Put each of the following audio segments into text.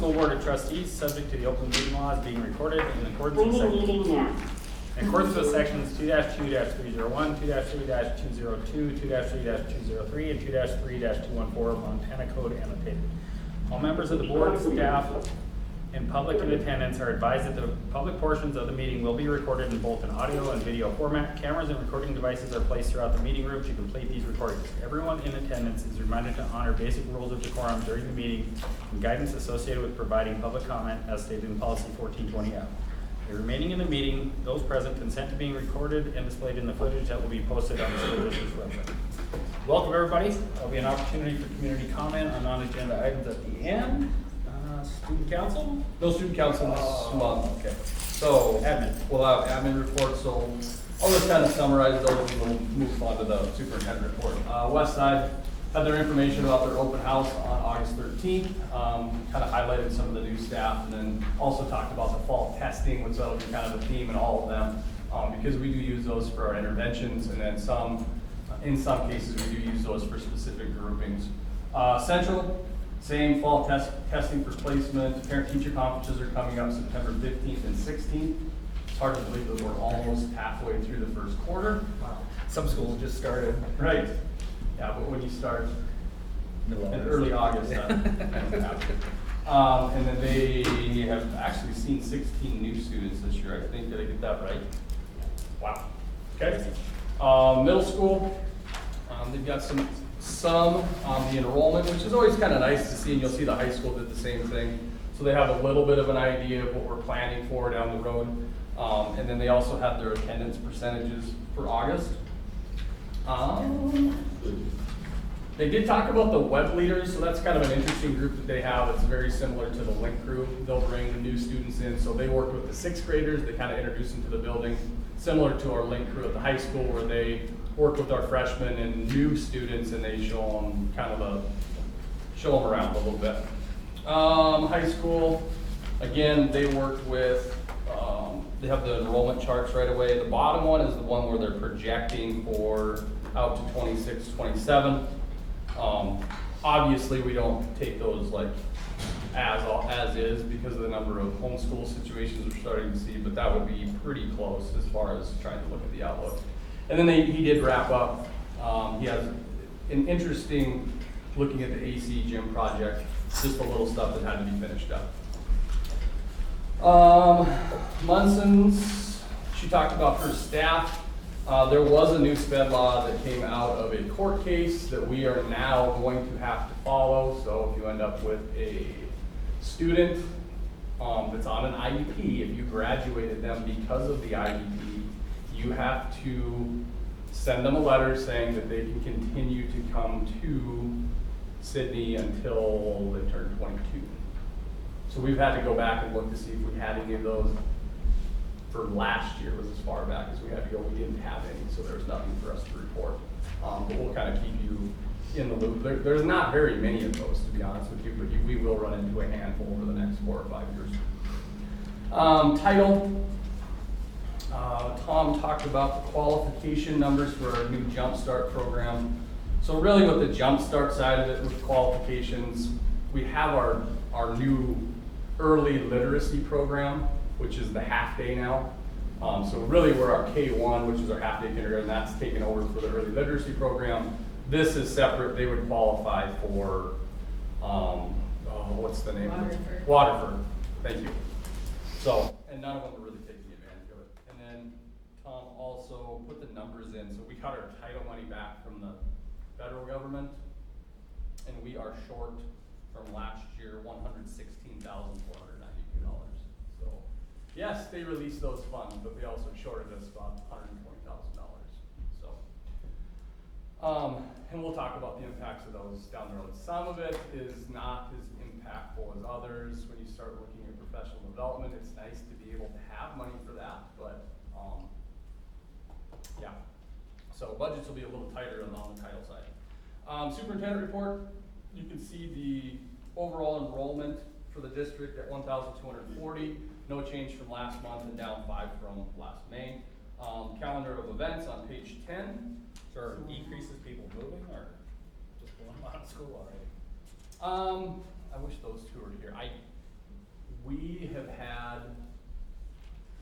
School Board of Trustees, subject to the open meeting laws being recorded in accordance with sections 2-2-301, 2-3-202, 2-3-203, and 2-3-214 of Montana Code annotated. All members of the board, staff, and public in attendance are advised that the public portions of the meeting will be recorded in both an audio and video format. Cameras and recording devices are placed throughout the meeting room to complete these recordings. Everyone in attendance is reminded to honor basic rules of decorum during the meeting and guidance associated with providing public comment as stated in policy 1420F. The remaining in the meeting, those present consent to being recorded and displayed in the footage that will be posted on the school district's website. Welcome everybody. There'll be an opportunity for community comment on non-agenda items at the end. Student council? No student council this month. Okay. So, Admin. We'll have admin report, so I'll just kind of summarize those and we'll move on to the superintendent report. West Side had their information about their open house on August 13th, kind of highlighted some of the new staff, and then also talked about the fall testing, which that'll be kind of a theme in all of them, because we do use those for our interventions, and then in some cases we do use those for specific groupings. Central, same fall testing for placement. Parent-teacher conferences are coming up September 15th and 16th. It's hard to believe that we're almost halfway through the first quarter. Wow. Some schools just started. Right. Yeah, but when you start in early August, and then they have actually seen 16 new students this year, I think. Did I get that right? Wow. Okay. Middle school, they've got some on the enrollment, which is always kind of nice to see, and you'll see the high school did the same thing. So they have a little bit of an idea of what we're planning for down the road. And then they also have their attendance percentages for August. They did talk about the web leaders, so that's kind of an interesting group that they have. It's very similar to the Link crew. They'll bring the new students in, so they work with the 6th graders. They kind of introduce them to the building, similar to our Link crew at the high school, where they work with our freshmen and new students, and they show them around a little bit. High school, again, they worked with, they have the enrollment charts right away. The bottom one is the one where they're projecting for out to 26, 27. Obviously, we don't take those like as is because of the number of homeschool situations we're starting to see, but that would be pretty close as far as trying to look at the outlook. And then he did wrap up. He has an interesting looking at the AC gym project, just the little stuff that had to be finished up. Munson's, she talked about her staff. There was a new SPED law that came out of a court case that we are now going to have to follow. So if you end up with a student that's on an IEP, if you graduated them because of the IEP, you have to send them a letter saying that they can continue to come to Sidney until they turn 22. So we've had to go back and look to see if we had any of those. For last year was as far back as we had to go. We didn't have any, so there was nothing for us to report. But we'll kind of keep you in the loop. There's not very many of those, to be honest with you, but we will run into a handful over the next 4 or 5 years. Title. Tom talked about the qualification numbers for our new Jumpstart program. So really with the Jumpstart side of it, with qualifications, we have our new early literacy program, which is the half day now. So really we're our K1, which is our half day kindergarten, that's taken over for the early literacy program. This is separate. They would qualify for, what's the name? Waterford. Waterford, thank you. So, and none of them are really taking advantage of it. And then Tom also put the numbers in. So we got our title money back from the federal government, and we are short from last year $116,492. So yes, they released those funds, but they also shorted us about $120,000. So, and we'll talk about the impacts of those down the road. Some of it is not as impactful as others. When you start looking at professional development, it's nice to be able to have money for that, but yeah. So budgets will be a little tighter on the title side. Superintendent report, you can see the overall enrollment for the district at 1,240. No change from last month and down 5 from last May. Calendar of events on page 10. So are decreases people moving or just going out of school already? I wish those two were here.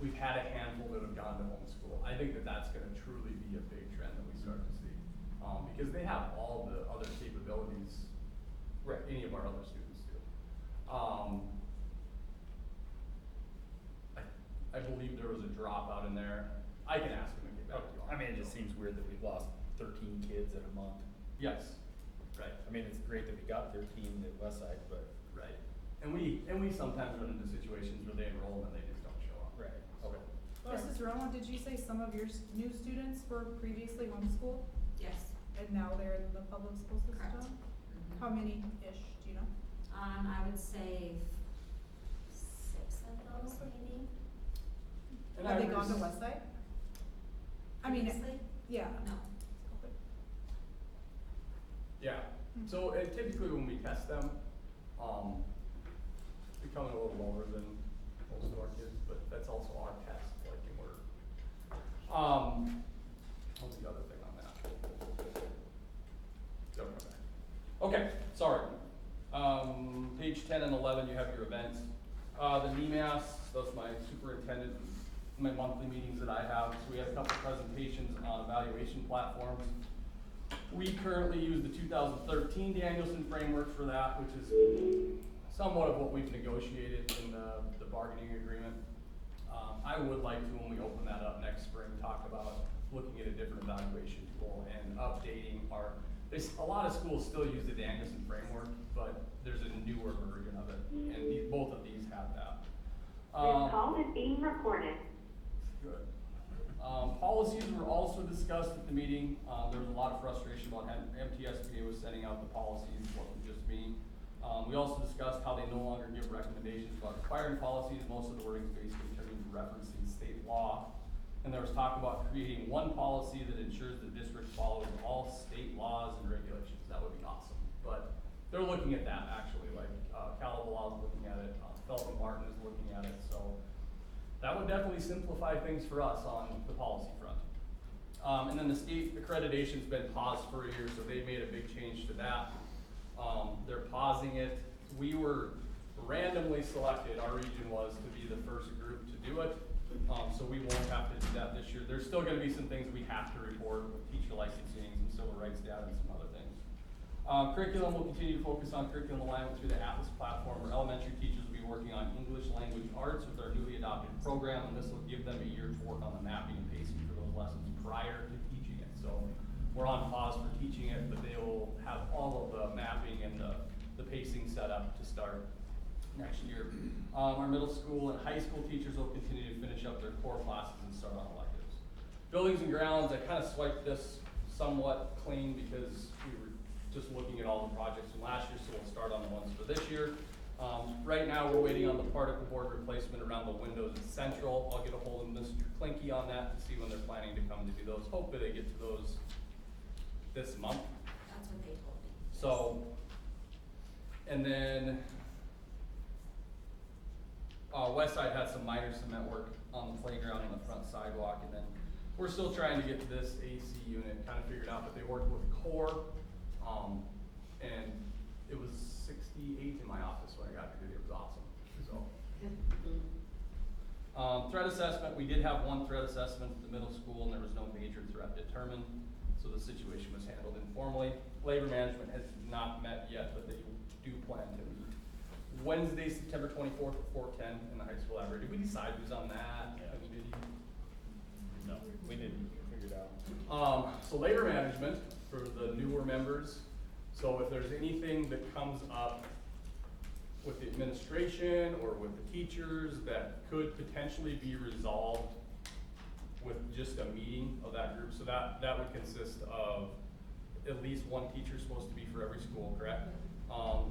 we've had a handful that have gone to homeschool. I think that that's gonna truly be a big trend that we start to see. Because they have all the other capabilities Right. any of our other students do. I believe there was a dropout in there. I can ask them and get back to you on I mean, it that. just seems weird that we've lost 13 kids in a month. Yes, right, I mean, it's great that we got 13 at Westside, but. right. And we sometimes run into situations where they enroll and they just don't show up. Right, okay. Mrs. Romo, did you say some of your new students were previously homeschooled Yes. and now they're in the public school system? Correct. How many-ish, do you know? I would say 6 of those maybe. And Have I they gone to res- Westside? I mean, Previously? yeah. No. Yeah, so typically when we test them, we come in a little lower than most of our kids, but that's also our test, like, and we're, what's the other thing on that? They'll come back. Okay, sorry. Page 10 and 11, you have your events. The NEMAS, that's my superintendent, my monthly meetings that I have. So we have a couple presentations on evaluation platforms. We currently use the 2013 Danielson framework for that, which is somewhat of what we've negotiated in the bargaining agreement. I would like to, when we open that up next spring, talk about looking at a different evaluation tool and updating there's a lot of schools still use the Danielson framework, but there's a newer version of it, and both of these have that. This call is being recorded. Good. Policies were also discussed at the meeting. There was a lot of frustration about MTSBA was sending out the policies, it wasn't just me. We also discussed how they no longer give recommendations about requiring policies. Most of the wording is basically turning to referencing state law. And there was talk about creating one policy that ensures the district follows all state laws and regulations. That would be awesome. But they're looking at that actually, like Calaveras is looking at it, Felton Martin is looking at it. So that would definitely simplify things for us on the policy front. And then the state accreditation's been paused for a year, so they made a big change to that. They're pausing it. We were randomly selected, our region was, to be the first group to do it. So we won't have to do that this year. There's still gonna be some things we have to report with teacher licensing, some civil rights data, and some other things. Curriculum will continue to focus on curriculum alignment through the Atlas platform, where elementary teachers will be working on English language arts with our newly adopted program, and this will give them a year to work on the mapping and pacing for those lessons prior to teaching it. So we're on pause for teaching it, but they will have all of the mapping and the pacing set up to start next year. Our middle school and high school teachers will continue to finish up their core classes and start on electives. Buildings and grounds, I kind of swiped this somewhat clean because we were just looking at all the projects from last year, so we'll start on the ones for this year. Right now, we're waiting on the particle board replacement around the windows at Central. I'll get a hold of Mr. Klinke on that to see when they're planning to come to do those. Hopefully they get to those this month. That's what they told me. So, and then Westside had some minor cement work on the playground and the front sidewalk, and then we're still trying to get to this AC unit kind of figured out, but they worked with Core, and it was 68 in my office when I got here. It was awesome. So, threat assessment, we did have one threat assessment at the middle school, and there was no major threat determined, so the situation was handled informally. Labor management has not met yet, but they do plan to meet Wednesday, September 24th at 4:10 in the high school library. Did we decide who's on that? Yeah. Committee? No, we didn't figure it out. So labor management for the newer members. So if there's anything that comes up with the administration or with the teachers that could potentially be resolved with just a meeting of that group. So that would consist of at least one teacher supposed to be for every school, correct?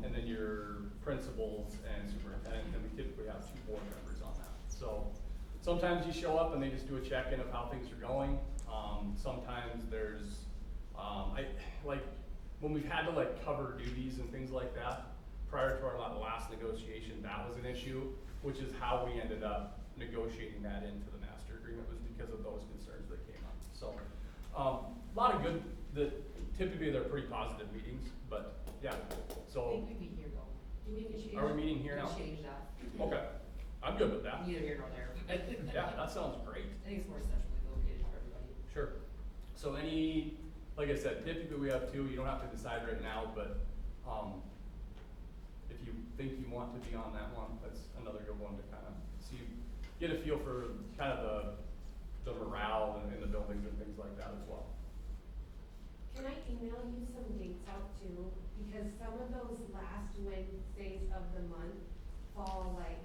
And then your principals and superintendent, and we typically have 2 board members on that. So sometimes you show up and they just do a check-in of how things are going. Sometimes there's, when we've had to cover duties and things like that, prior to our last negotiation, that was an issue, which is how we ended up negotiating that into the master agreement, was because of those concerns that came up. So, a lot of good, typically they're pretty positive meetings, but yeah, I so. think we'd be here though. Are we meeting here now? Change that. Okay. I'm good with that. Neither here nor there, but I Yeah, that sounds great. think it's more centrally located for everybody. Sure. So like I said, typically we have 2, you don't have to decide right now, but, if you think you want to be on that one, that's another good one to kind of see, get a feel for kind of the morale in the buildings and things like that as well. Can I email you some dates out too? Because some of those last Wednesdays of the month fall like,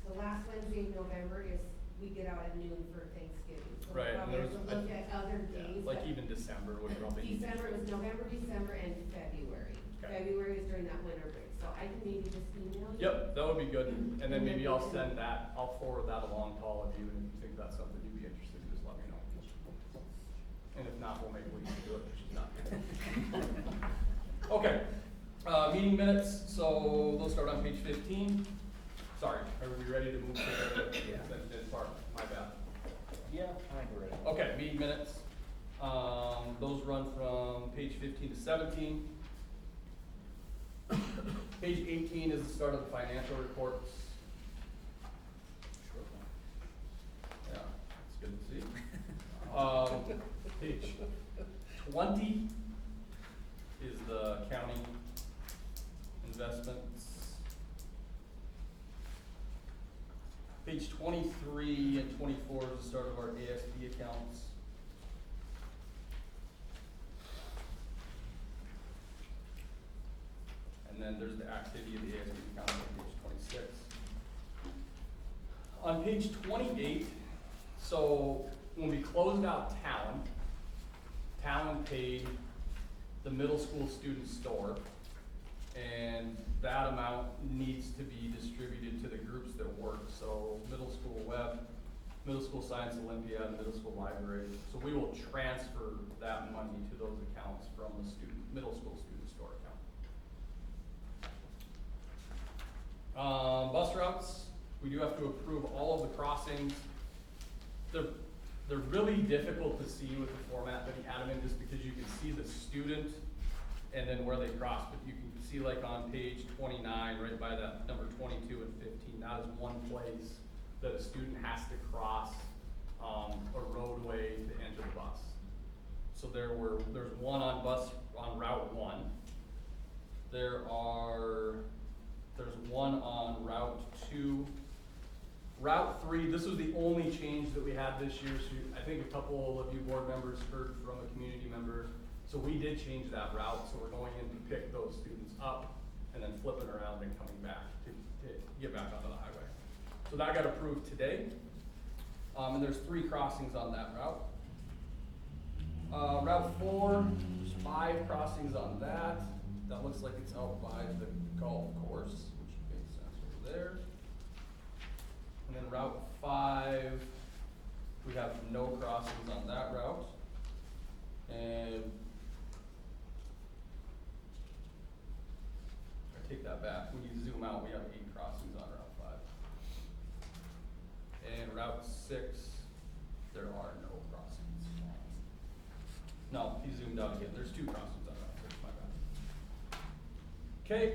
the last Wednesday in November is, we get out at noon for Thanksgiving. So Right, and probably have there's- to look at other Yeah, days. like but even December would probably. need to- December, it was November, December, and February. Okay. February is during that winter break, so I can maybe just email you. Yep, that would be good, and then And maybe then I'll we can- send that, I'll forward that along to all of you, and if you think that's something you'd be interested in, just let me know. And if not, we'll make Lisa do it, if she's not here. Okay, meeting minutes, so those start on page 15. Sorry, are we ready to move to Yeah. the part, my bad. Yeah, I think we're ready. Okay, meeting minutes, those run from page 15 to 17. Page 18 is the start of the financial reports. Yeah, that's good to see. Page 20 is the county investments. Page 23 and 24 is the start of our ASB accounts. And then there's the activity of the ASB account on page 26. On page 28, so when we closed out Talon paid the middle school student store, and that amount needs to be distributed to the groups that work, so middle school web, middle school science Olympiad, and middle school library. So we will transfer that money to those accounts from the middle school student store account. Bus routes, we do have to approve all of the crossings. They're really difficult to see with the format that he had them in, just because you can see the student and then where they cross, but you can see like on page 29, right by that number 22 and 15, that is one place that a student has to cross a roadway to enter the bus. So there's one on Route 1. There's one on Route 2. Route 3, this was the only change that we had this year, so I think a couple of you board members heard from a community member. So we did change that route, so we're going in to pick those students up and then flipping around and coming back to get back onto the highway. So that got approved today. And there's 3 crossings on that route. Route 4, there's 5 crossings on that. That looks like it's out by the golf course, which makes sense over there. And then Route 5, we have no crossings on that route. And I take that back, when you zoom out, we have 8 crossings on Route 5. And Route 6, there are no crossings. No, he zoomed out again, there's 2 crossings on Route 6, my bad. Okay,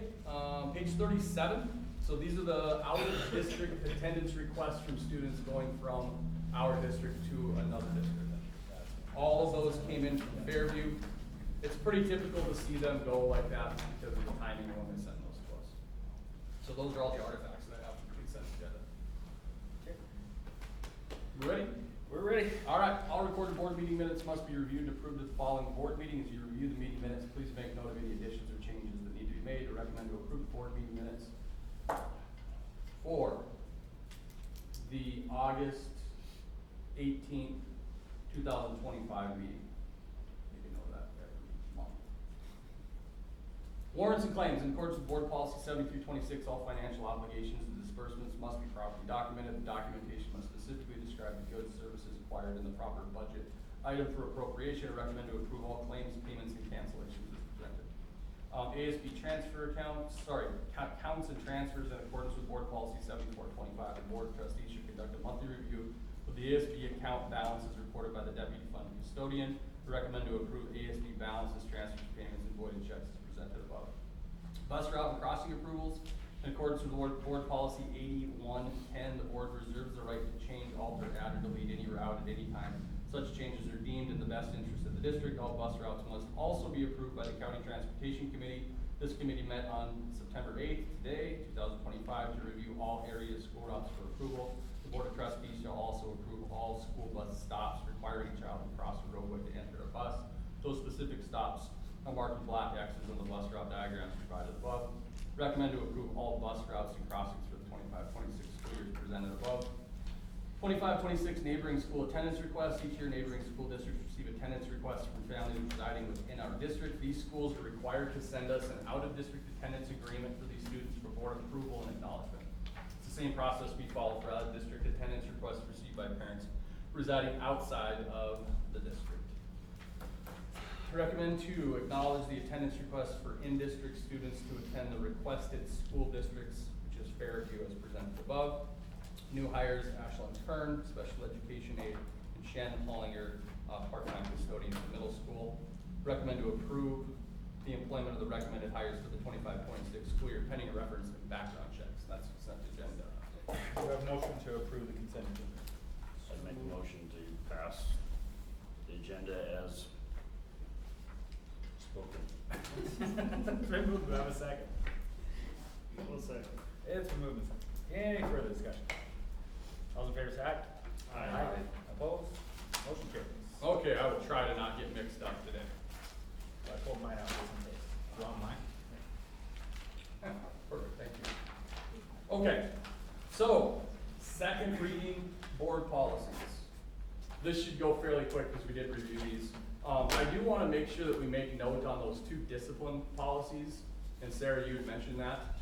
page 37. So these are the out-of-district attendance requests from students going from our district to another district. All of those came in from Fairview. It's pretty typical to see them go like that because of the timing when they send those to us. So those are all the artifacts that I have to send together. Okay. We ready? We're ready. All right, all recorded board meeting minutes must be reviewed and approved at the following board meeting. As you review the meeting minutes, please make note of any additions or changes that need to be made. I recommend to approve the board meeting minutes for the August 18th, 2025 meeting. Make a note of that every month. Warrants and claims. In accordance with Board Policy 7326, all financial obligations and disbursements must be properly documented. The documentation must specifically describe the goods, services acquired in the proper budget item for appropriation. I recommend to approve all claims, payments, and cancellations as presented. ASB transfer accounts, counts and transfers in accordance with Board Policy 7425. The Board of Trustees should conduct a monthly review of the ASB account balances reported by the Deputy Fund Custodian. I recommend to approve ASB balances, transfers, payments, and voided checks as presented above. Bus route and crossing approvals. In accordance with Board Policy 8110, the board reserves the right to change, alter, add, or delete any route at any time. Such changes are deemed in the best interest of the district. All bus routes must also be approved by the County Transportation Committee. This committee met on September 8th, today, 2025, to review all area school routes for approval. The Board of Trustees shall also approve all school bus stops requiring a child to cross a roadway to enter a bus. Those specific stops are marked with black X's on the bus route diagrams provided above. Recommend to approve all bus routes and crossings for the 25-26 school years presented above. 25-26 neighboring school attendance requests. Each year, neighboring school districts receive attendance requests from families residing within our district. These schools are required to send us an out-of-district attendance agreement for these students for board approval and acknowledgement. It's the same process we follow for out-of-district attendance requests received by parents residing outside of the district. Recommend to acknowledge the attendance requests for in-district students to attend the requested school districts, which is Fairview as presented above. New hires, Ashlyn Kern, special education aide, and Shen Hollinger, part-time custodian at the middle school. Recommend to approve the employment of the recommended hires for the 25-26 school year pending a reference and background checks. That's the consent agenda. Do we have a motion to approve the consent agenda? I'd make a motion to pass the agenda as spoken. It's been moved. Do I have a second? One second. It's been moved and seconded. Any further discussion? All those in favor say aye. Aye. Opposed? Motion carries. Okay, I will try to not get mixed up today. So I pulled mine out just in case. You want mine? Perfect, thank you. Okay, so, second reading board policies. This should go fairly quick because we did review these. I do want to make sure that we make note on those two discipline policies, and Sarah, you had mentioned that.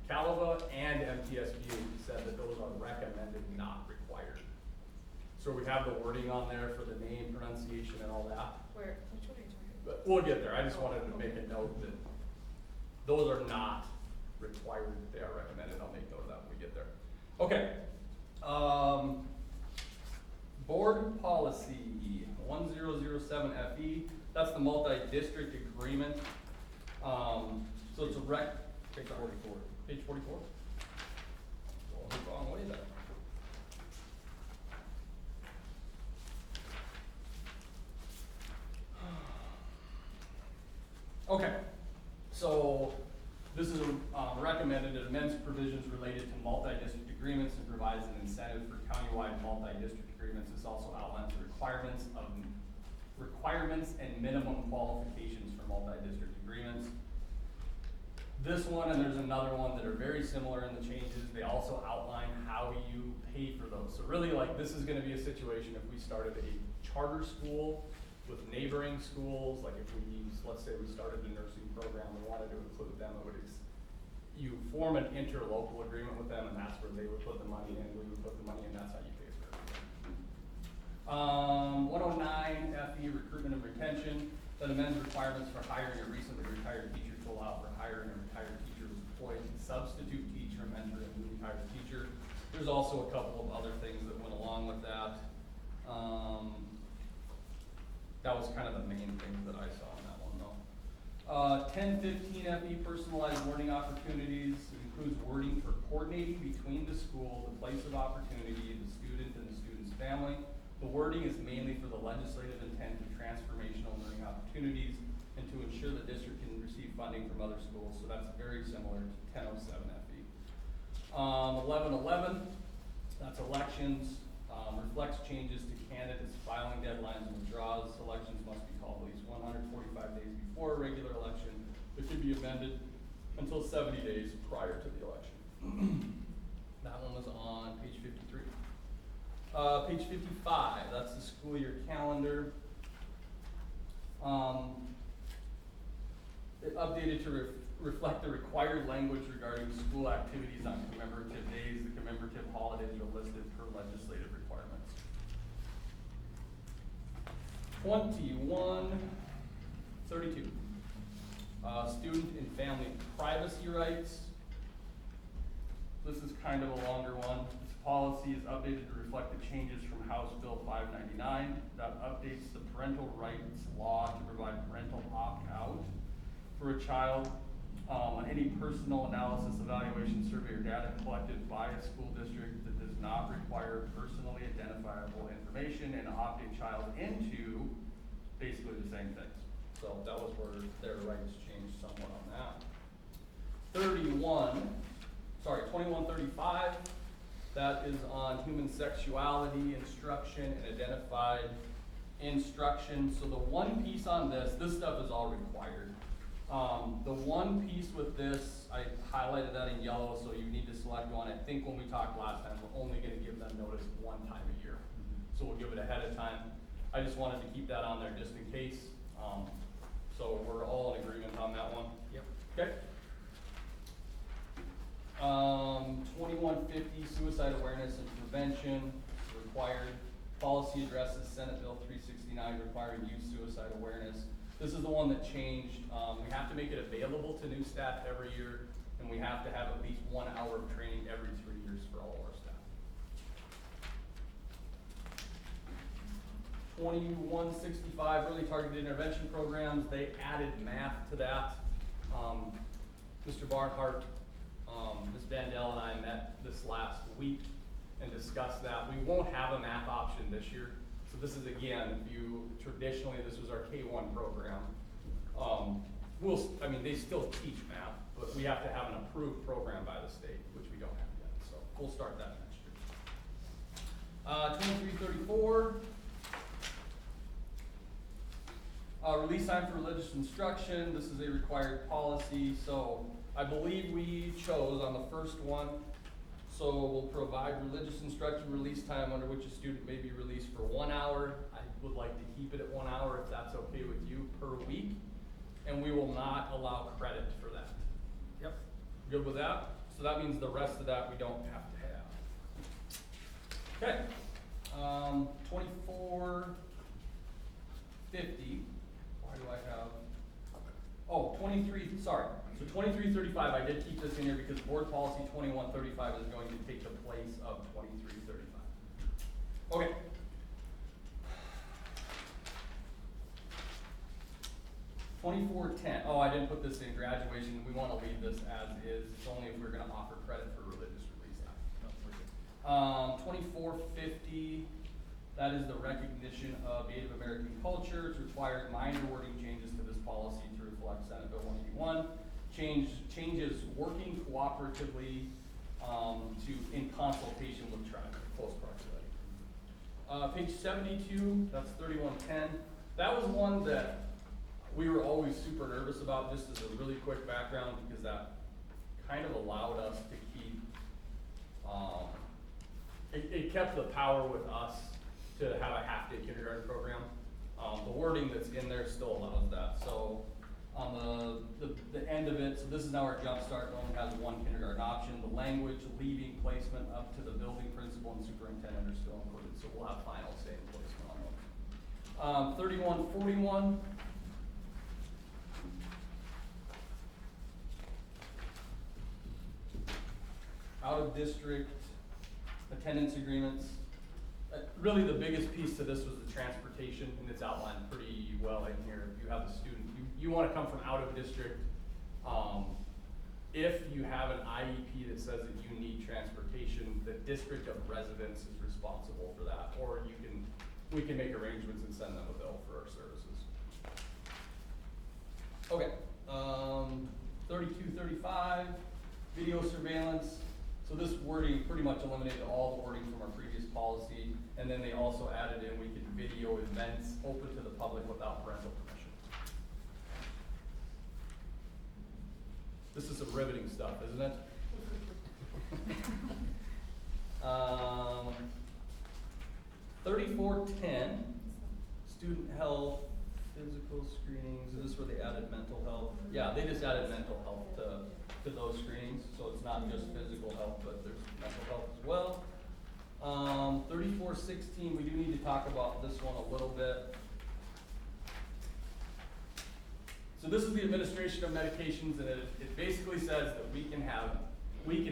Calava and MTSBA said that those are recommended, not required. So we have the wording on there for the name, pronunciation, and all that. Where, which one are you talking But we'll get there. I just wanted to make a note that those are not required. They are recommended. I'll make note of that when we get there. Okay. Board policy 1007FE. That's the multi-district agreement. So it's a page 44. Page 44? Well, the wrong way there. Okay, so this is recommended. It amends provisions related to multi-district agreements and provides an incentive for countywide multi-district agreements. This also outlines the requirements and minimum qualifications for multi-district agreements. This one and there's another one that are very similar in the changes. They also outline how you pay for those. So really, like, this is gonna be a situation if we started a charter school with neighboring schools, like if we use, let's say we started a nursing program, we wanted to include them, it would you form an interlocal agreement with them, and that's where they would put the money in, we would put the money in, that's how you pay for everything. 109 FE, recruitment and retention, that amends requirements for hiring a recently retired teacher to allow for hiring a retired teacher who's employed to substitute teacher, mentor, and newly hired teacher. There's also a couple of other things that went along with that. That was kind of the main thing that I saw in that one though. 1015 FE, personalized learning opportunities. It includes wording for coordinating between the school, the place of opportunity, the student, and the student's family. The wording is mainly for the legislative intent of transformational learning opportunities and to ensure the district can receive funding from other schools. So that's very similar to 1007 FE. 1111, that's elections. Reflects changes to candidates' filing deadlines and withdrawals. Elections must be called at least 145 days before a regular election. It can be amended until 70 days prior to the election. That one was on page 53. Page 55, that's the school year calendar. It updated to reflect the required language regarding school activities on commemorative days. The commemorative holidays are listed per legislative requirements. 2132, student and family privacy rights. This is kind of a longer one. This policy is updated to reflect the changes from House Bill 599 that updates the parental rights law to provide parental opt-out for a child on any personal analysis, evaluation, survey, or data collected by a school district not require personally identifiable information and opt a child into basically the same things. So that was where their rights changed somewhat on that. 2135, that is on human sexuality, instruction, and identified instruction. So the one piece on this stuff is all required. The one piece with this, I highlighted that in yellow, so you need to select one. I think when we talked last time, we're only gonna give them notice one time a year. So we'll give it ahead of time. I just wanted to keep that on there just in case. So we're all in agreement on that one? Yep. Okay. 2150, suicide awareness and prevention, required. Policy addresses Senate Bill 369 requiring youth suicide awareness. This is the one that changed. We have to make it available to new staff every year, and we have to have at least 1 hour of training every 3 years for all of our staff. 2165, early targeted intervention programs, they added math to that. Mr. Barnhart, Ms. Vandell and I met this last week and discussed that. We won't have a math option this year. So this is, again, traditionally, this was our K-1 program. They still teach math, but we have to have an approved program by the state, which we don't have yet. So we'll start that next year. 2334. Release time for religious instruction. This is a required policy. So I believe we chose on the first one. So we'll provide religious instruction release time under which a student may be released for 1 hour. I would like to keep it at 1 hour if that's okay with you per week. And we will not allow credit for that. Yep. Good with that? So that means the rest of that we don't have to have. Okay. 2450. Why do I have? Oh, 23, sorry. So 2335, I did keep this in here because board policy 2135 is going to take the place of 2335. Okay. $24.10. Oh, I didn't put this in graduation. We want to leave this as is. It's only if we're going to offer credit for religious release. $24.50. That is the recognition of Native American culture. It's required minor wording changes to this policy to reflect Senate Bill 181. Changes working cooperatively to in consultation with tribes, close proximity. Page 72, that's 3110. That was one that we were always super nervous about, just as a really quick background, because that kind of allowed us to keep, it kept the power with us to have a half-day kindergarten program. The wording that's in there still allows that. So on the end of it, so this is now our jump start, it only has 1 kindergarten option. The language, leaving placement up to the building principal and superintendent are still included, so we'll have final say in placement on those. 3141. Out of district attendance agreements. Really the biggest piece to this was the transportation, and it's outlined pretty well in here. If you have a student, you want to come from out of district. If you have an IEP that says that you need transportation, the district of residence is responsible for that, or we can make arrangements and send them a bill for our services. Okay, 3235, video surveillance. So this wording pretty much eliminated all the wording from our previous policy, and then they also added in we can video events open to the public without parental permission. This is some riveting stuff, isn't it? 3410, student health, physical screenings. Is this where they added mental health? Yeah, they just added mental health to those screenings, so it's not just physical health, but there's mental health as well. 3416, we do need to talk about this one a little bit. So this is the administration of medications, and it basically says that we can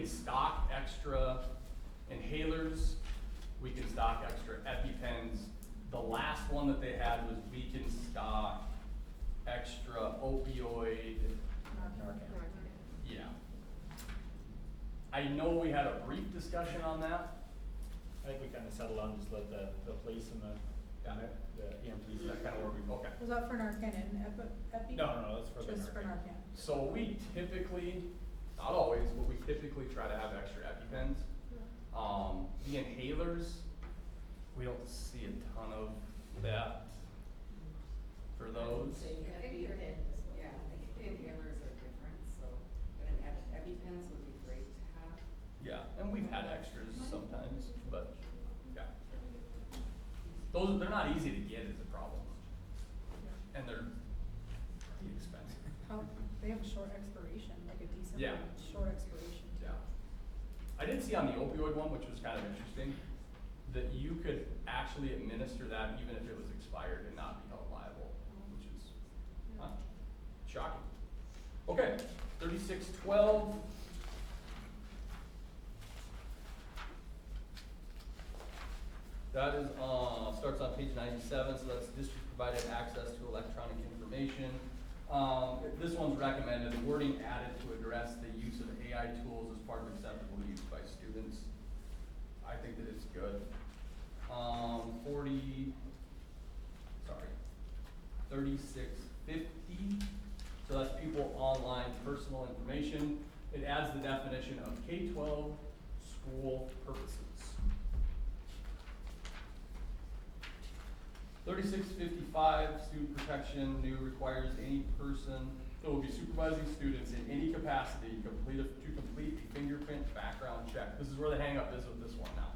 stock extra inhalers, we can stock extra EpiPens. The last one that they had was we can stock extra opioid. Yeah. I know we had a brief discussion on that. I think we kind of settled on just let the police and the EMTs, that kind of where we, Okay. Was that for Narcan and Epi? No, that's for the Just for Narcan. Narcan. So we typically, not always, but we typically try to have extra EpiPens. The inhalers, we don't see a ton of that for those. So you have Maybe to, your- yeah, I think the inhalers are different, so, but an EpiPens would be great to have. Yeah, and we've had extras sometimes, but, yeah. Those, they're not easy to get is a problem. And they're pretty expensive. How, they have a short expiration, like a decent, Yeah. short expiration too. Yeah. I did see on the opioid one, which was kind of interesting, that you could actually administer that even if it was expired and not be held liable, which is shocking. Okay, 3612. That is, starts on page 97, so that's district provided access to electronic information. This one's recommended, the wording added to address the use of AI tools as part of acceptable use by students. I think that it's good. 3650, so that's people online personal information. It adds the definition of K-12 school purposes. 3655, student protection, new requires any person who will be supervising students in any capacity to complete a fingerprint background check. This is where the hang-up is with this one now.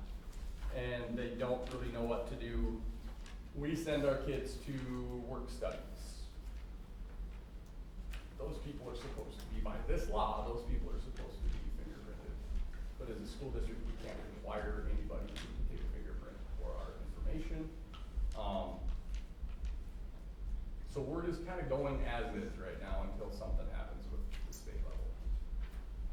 And they don't really know what to do. We send our kids to work studies. Those people are supposed to be, by this law, those people are supposed to be fingerprinted. But as a school district, we can't require anybody to take a fingerprint for our information. So we're just kind of going as is right now until something happens with the state level.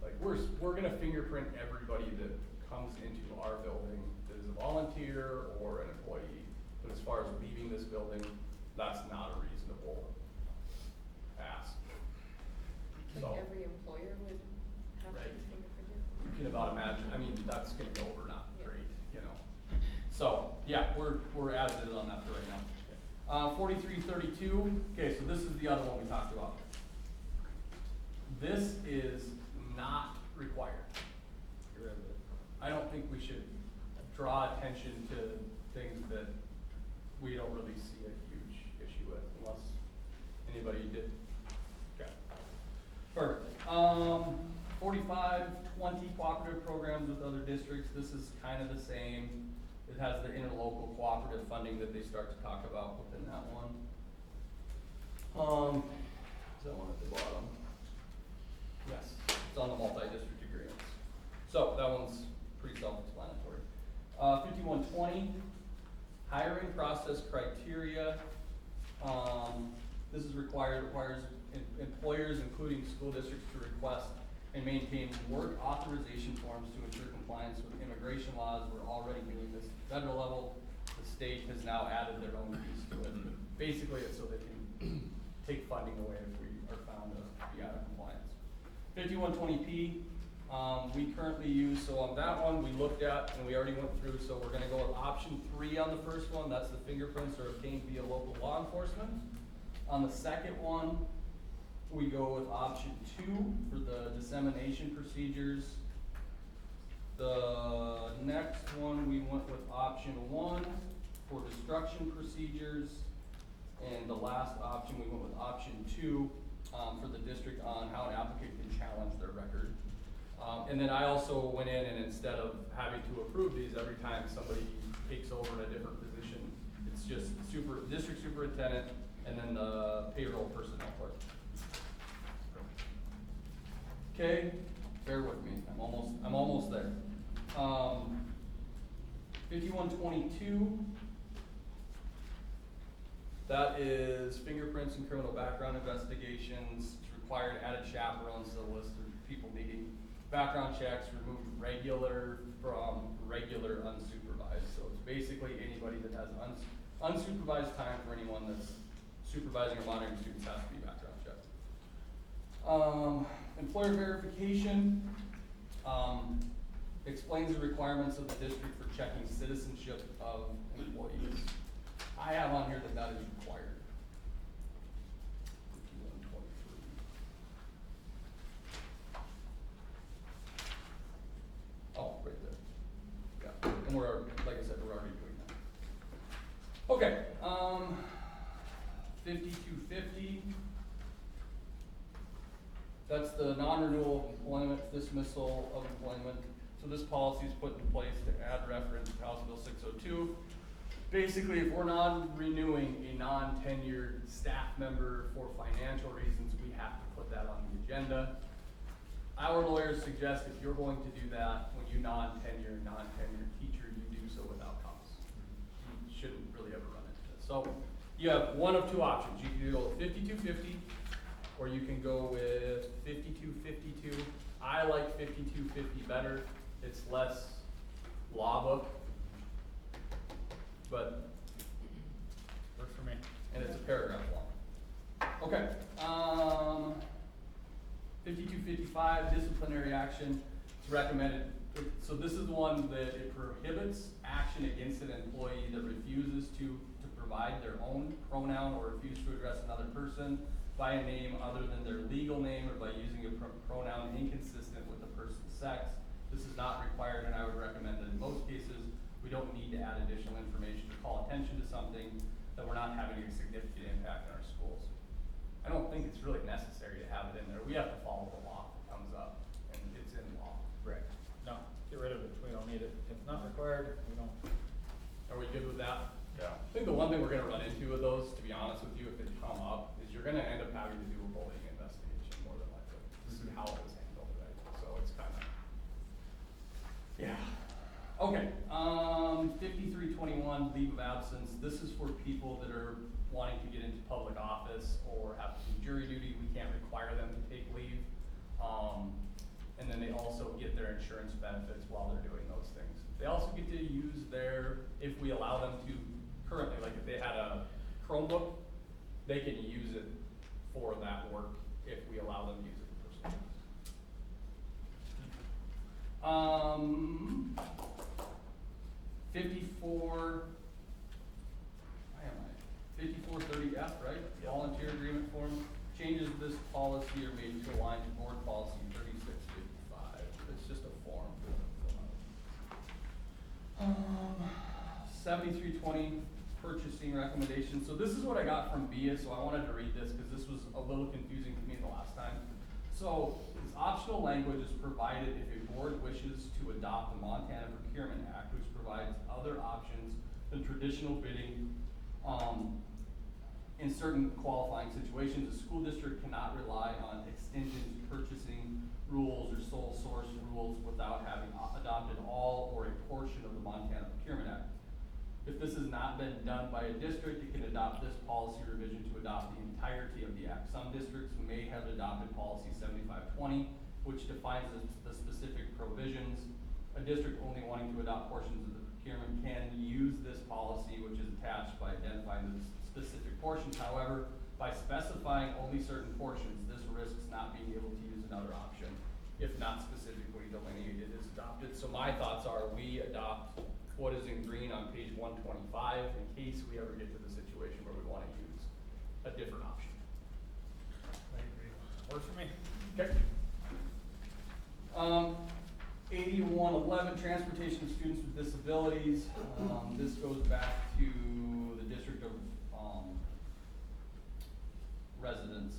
Like we're gonna fingerprint everybody that comes into our building that is a volunteer or an employee. But as far as leaving this building, that's not a reasonable ask. Like So, every employer would have to Right. fingerprint you it? can about imagine, I mean, that's gonna go over not Yeah. great, you know. So, yeah, we're as is on that for right now. 4332, okay, so this is the other one we talked about. This is not required. I don't think we should draw attention to things that we don't really see a huge issue with unless anybody did. Okay. Perfect. 4520 cooperative programs with other districts. This is kind of the same. It has the interlocal cooperative funding that they start to talk about within that one. Is that one at the bottom? Yes, it's on the multi-district agreements. So that one's pretty self-explanatory. 5120, hiring process criteria. This is requires employers, including school districts, to request and maintain work authorization forms to ensure compliance with immigration laws. We're already doing this at the federal level. The state has now added their own piece to it. Basically, it's so they can take funding away if we are found to be out of compliance. 5120P, we currently use, so on that one, we looked at and we already went through, so we're gonna go with option 3 on the first one. That's the fingerprints are obtained via local law enforcement. On the second one, we go with option 2 for the dissemination procedures. The next one, we went with option 1 for destruction procedures. And the last option, we went with option 2 for the district on how an applicant can challenge their record. And then I also went in and instead of having to approve these every time somebody takes over in a different position, it's just district superintendent and then the payroll personnel clerk. Okay, bear with me, I'm almost there. 5122. That is fingerprints and criminal background investigations. It's required added chaperones to the list of people needing background checks, removed regular from regular unsupervised. So it's basically anybody that has unsupervised time for anyone that's supervising or monitoring students has to be background checked. Employer verification. explains the requirements of the district for checking citizenship of employees. I have on here that that is required. 5123. Oh, right there. Yeah, and we're, like I said, we're already doing that. Okay, 5250. That's the non-renewal of employment, dismissal of employment. So this policy is put in place to add reference to House Bill 602. Basically, if we're not renewing a non-tenured staff member for financial reasons, we have to put that on the agenda. Our lawyers suggest if you're going to do that, when you non-tenured teacher, you do so without cause. You shouldn't really ever run into this. So you have one of two options. You can go with 5250, or you can go with 5252. I like 5250 better. It's less law book, but Works for me. and it's a paragraph long. Okay, 5255, disciplinary action. It's recommended, so this is the one that it prohibits action against an employee that refuses to provide their own pronoun or refuse to address another person by a name other than their legal name or by using a pronoun inconsistent with the person's sex. This is not required, and I would recommend that in most cases, we don't need to add additional information to call attention to something that we're not having a significant impact in our schools. I don't think it's really necessary to have it in there. We have to follow the law if it comes up, and it's in law. Right. No, get rid of it. We don't need it. If it's not required, we don't. Are we good with that? Yeah. I think the one thing we're gonna run into with those, to be honest with you, if it come up, is you're gonna end up having to do a bullying investigation more than likely. This is how it was handled, right? So it's kind of, yeah. Okay, 5321, leave of absence. This is for people that are wanting to get into public office or have to do jury duty. We can't require them to take leave. And then they also get their insurance benefits while they're doing those things. They also get to use their, if we allow them to currently, like if they had a Chromebook, they can use it for that work if we allow them to use it for personal use. 5430F, right? Volunteer agreement form. Changes of this policy are made to align to board policy 3655. It's just a form. 7320 purchasing recommendations. So this is what I got from BIA, so I wanted to read this because this was a little confusing to me the last time. So this optional language is provided if a board wishes to adopt the Montana Procurement Act, which provides other options than traditional bidding. In certain qualifying situations, a school district cannot rely on extension purchasing rules or sole source rules without having adopted all or a portion of the Montana Procurement Act. If this has not been done by a district, it can adopt this policy revision to adopt the entirety of the act. Some districts may have adopted policy 7520, which defines the specific provisions. A district only wanting to adopt portions of the procurement can use this policy, which is attached by identifying the specific portions. However, by specifying only certain portions, this risks not being able to use another option if not specifically delineated as adopted. So my thoughts are we adopt what is in green on page 125 in case we ever get to the situation where we want to use a different option. I agree. Works for me. Okay. 8111, transportation of students with disabilities. This goes back to the district of residents.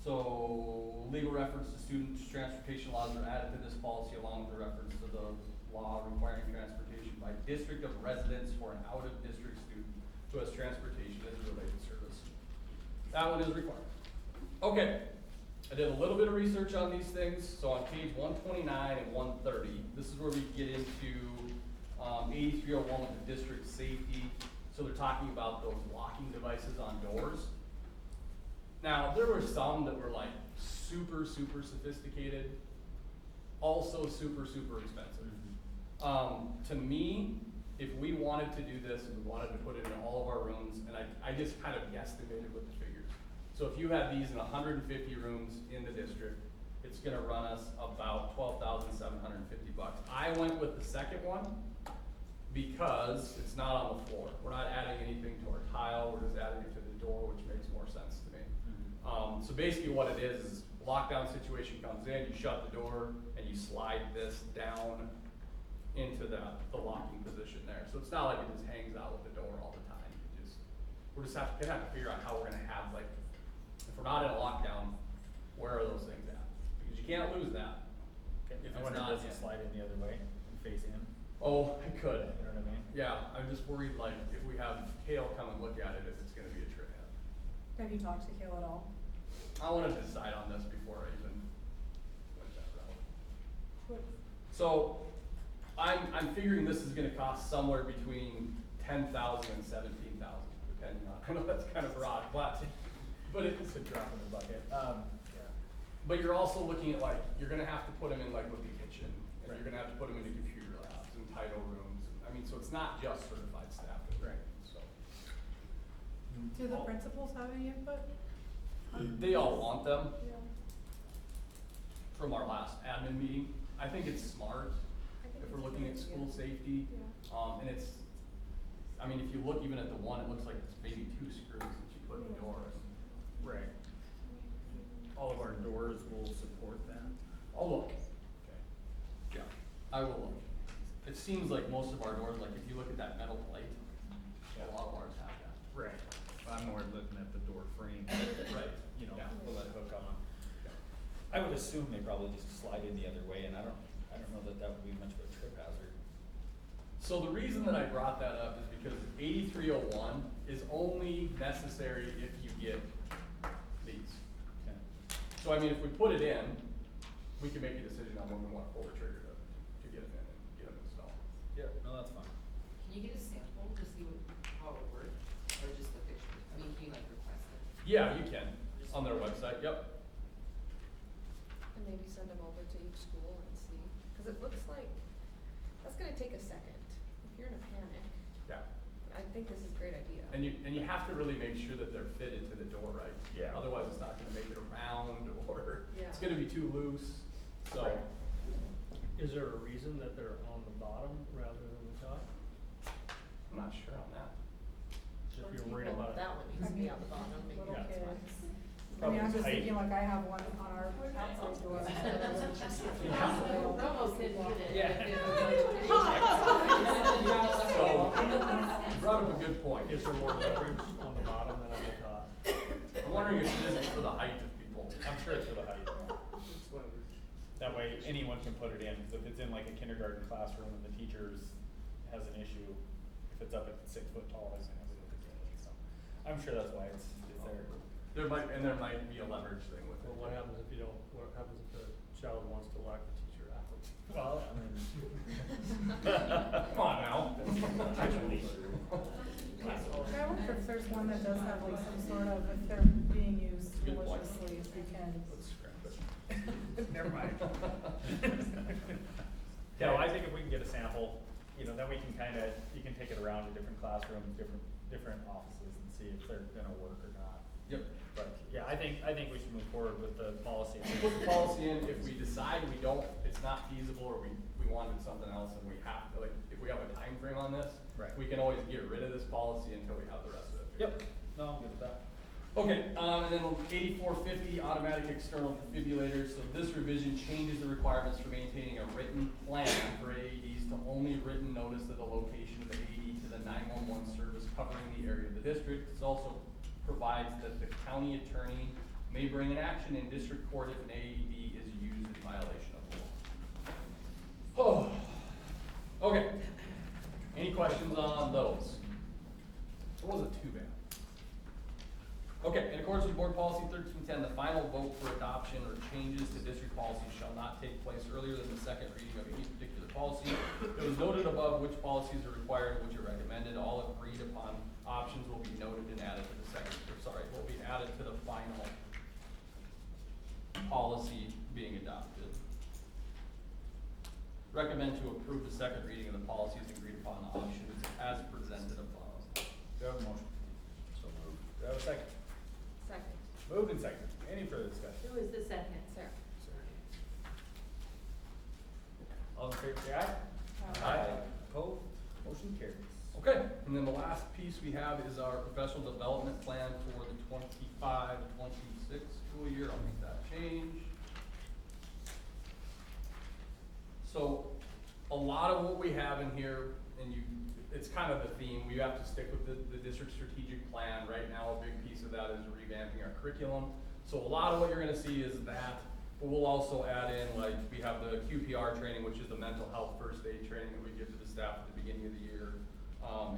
So legal reference to students' transportation laws are added to this policy along with the reference to the law requiring transportation by district of residence for an out-of-district student who has transportation as a related service. That one is required. Okay. I did a little bit of research on these things. So on page 129 and 130, this is where we get into 8301 with the district safety. So they're talking about those locking devices on doors. Now, there were some that were like super sophisticated, also super expensive. To me, if we wanted to do this and we wanted to put it in all of our rooms, and I just kind of guesstimated with the figures. So if you had these in 150 rooms in the district, it's it's gonna run us about $12,750. I went with the second one because it's not on the floor. We're not adding anything to our tile, we're just adding it to the door, which makes more sense to me. So basically what it is lockdown situation comes in, you shut the door, and you slide this down into the locking position there. So it's not like it just hangs out with the door all the time. We're just gonna have to figure out how we're gonna have, like, if we're not in a lockdown, where are those things at? Because you can't lose that. If I it's wonder, not does it in. slide in the other way and face in? Oh, it could. You know what I mean? Yeah, I'm just worried, like, if we have Kale come and look at it, if it's gonna be a trip hazard. Have you talked to Kale at all? I wanna decide on this before I even went that route. So, I'm figuring this is gonna cost somewhere between 10,000 and 17,000, depending on, I know that's kind of broad, but It's a drop in the bucket. but you're also looking at, like, you're gonna have to put them in, like, with the kitchen, and Right. you're gonna have to put them into computer labs and title rooms. I mean, so it's not just certified staff. Right. So, Do the principals have any input? they all want them Yeah. from our last admin meeting. I think it's smart I think if we're it's a looking good at school idea. safety. Yeah. And it's, I mean, if you look even at the one, it looks like it's maybe 2 screws that you put in the door. Right. All of our doors will support that. I'll look. Okay. Yeah, I will look. It seems like most of our doors, like if you look at that metal plate, a lot of ours have that. Right. I'm more looking at the door frame. Right. You know, Yeah. pull that hook on. Yeah. I would assume they probably just slide in the other way, and I don't know that that would be much of a trip hazard. So the reason that I brought that up is because 8301 is only necessary if you get these. Okay. So I mean, if we put it in, we can make a decision on when we want to pull the trigger to get it in and get them installed. Yeah, no, that's fine. Can you get a sample to see how it works, or just the picture? I mean, can you like request it? Yeah, you can, on their website, yep. And maybe send them over to each school and see, because it looks like, that's gonna take a second. If you're in a panic, Yeah. I think this is a great idea. And you have to really make sure that they're fitted to the door right. Yeah. Otherwise, it's not gonna make it around, or Yeah. it's gonna be too loose, so. Right. Is there a reason that they're on the bottom rather than the top? I'm not sure on that. If Once you're we worried build, about it. that one needs to be on the bottom, maybe. Little Yeah, it's fine. kids. I Probably mean, I'm just height. thinking like I have one on our outside door. so I wouldn't just see it. Almost didn't get it. So, you brought up a good point. Is there more leverage on the bottom than on the top? I'm wondering if it isn't for the height of people. I'm sure it's for the height. That way, anyone can put it in, because if it's in like a kindergarten classroom and the teachers has an issue, if it's up at 6 foot tall, it's gonna have a look at it, so. I'm sure that's why it's there. There might be a leverage thing with it. Well, what happens if you don't, what happens if the child wants to lock the teacher out? Well, I mean. Come on now. I wonder if there's one that does have like some sort of, if they're being used Good point. maliciously, if we can. Let's scrap it. Never mind. Yeah, well, I think if we can get a sample, you know, then we can kinda, you can take it around to different classrooms, different offices and see if they're gonna work or not. Yep. But, yeah, I think we should move forward with the policy. Put the policy in, if we decide we don't, it's not feasible, or we wanted something else and we have to, like, if we have a time frame on this, Right. we can always get rid of this policy until we have the rest of it. figured Yep, no, I'm good with that. Okay, and then 8450 automatic external defibrillators. So this revision changes the requirements for maintaining a written plan for AEDs to only written notice of the location of the AED to the 911 service covering the area of the district. This also provides that the county attorney may bring an action in district court if an AED is used in violation of law. Oh, okay. Any questions on those? It wasn't too bad. Okay, in accordance with Board Policy 1310, the final vote for adoption or changes to district policy shall not take place earlier than the second reading of any particular policy. It was noted above which policies are required and which are recommended. All agreed upon options will be noted and added to the will be added to the final policy being adopted. Recommend to approve the second reading of the policies agreed upon options as presented above. Do I have a motion? So moved. Do I have a second? Second. Moved and second. Any further discussion? Who is the second? Sarah. favor say aye. Opposed? Motion carries. Okay, and then the last piece we have is our professional development plan for the 25-26 school year. I'll make that change. So, a lot of what we have in here, and it's kind of the theme, we have to stick with the district strategic plan. Right now, a big piece of that is revamping our curriculum. So a lot of what you're gonna see is that, but we'll also add in, like, we have the QPR training, which is the mental health first aid training that we give to the staff at the beginning of the year.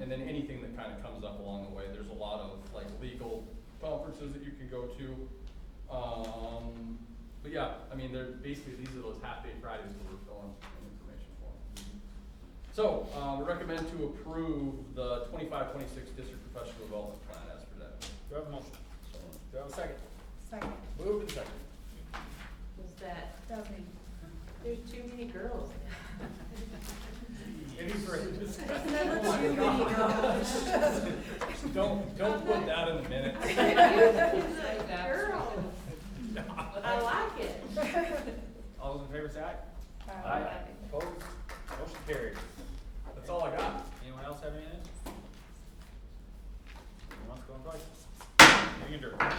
And then anything that kind of comes up along the way. There's a lot of, like, legal conferences that you can go to. But yeah, I mean, they're basically, these are those half-day Fridays where we're filling in information for them. So, we recommend to approve the 25-26 district professional development plan as presented. Do I have a motion? So moved. Do I have a second? Second. Moved and second. Was that, Doesn't. there's too many girls. Any further discussion? Never Oh my too many God. Don't put that in the minutes. Girls. I like it. All those in favor say aye. Aye. Opposed? Motion carries. That's all I got. Anyone else have anything? Anyone else going twice? Meeting adjourned.